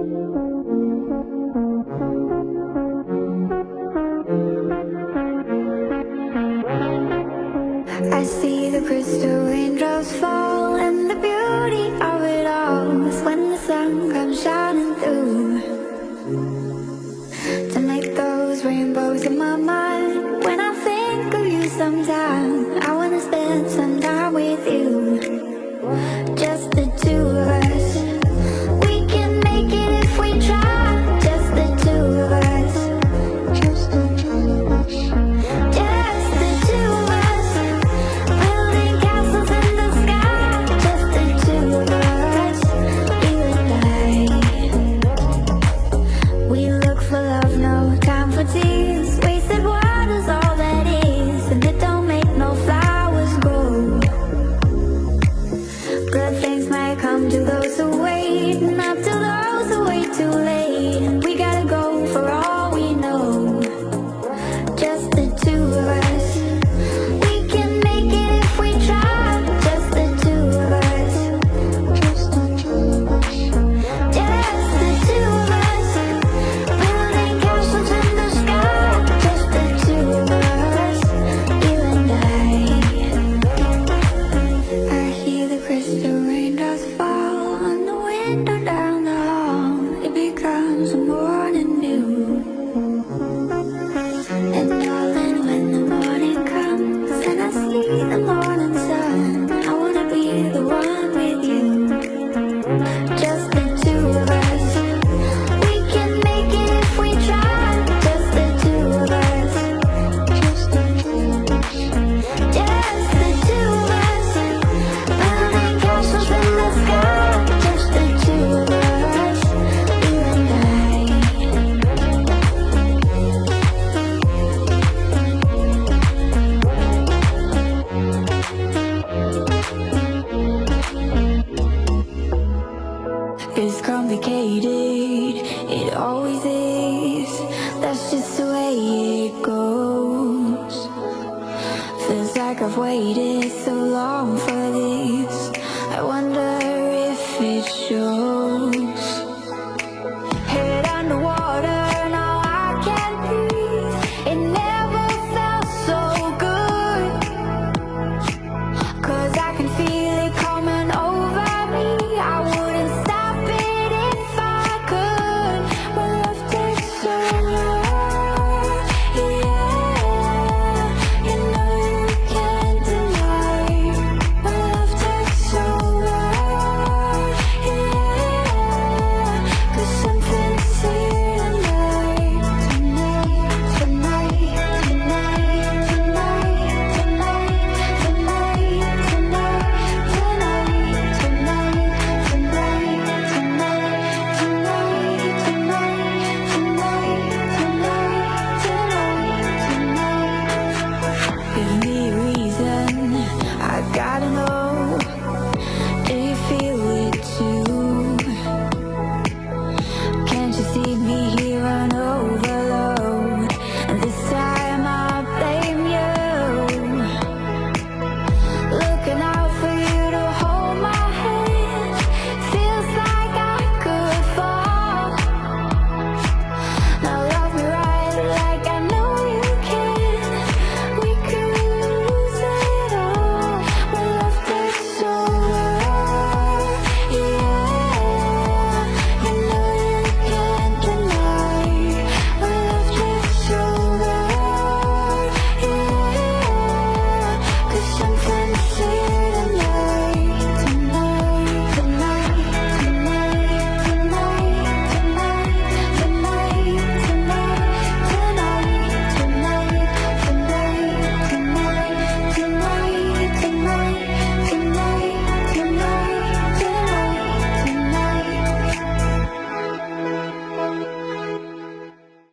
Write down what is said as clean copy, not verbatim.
I see the crystal raindrops fall, and the beauty of it all is when the sun comes shining through to make those rainbows in my mind. When I think of you sometime, I wanna spend some time with you, just the two of us. We can make it if we try, just the two of us. Just the two of us. Just the two of us. Building castles in the sky, just the two of us. You and I. We look for love, no time for tears. Wasted water's all that is, and it don't make no flowers grow. Good things might come to those who wait, not to those who wait too late. We gotta go for all we know, just the two of us. We can make it if we try, just the two of us. Just the two of us. Just the two of us. Building castles in the sky, just the two of us. You and I hear the crystal raindrops fall on the window down the hall. It becomes a morning dew. And darling, when the morning comes and I see the morning sun, I wanna be the one with you, just the two of us. We can make it if we try, just the two of us. Just the two of us. Just the two of us. Building castles in the sky, just the two of us. You and I. It's complicated, it always is. That's just the way it goes. Feels like I've waited so long for this. I wonder if it shows.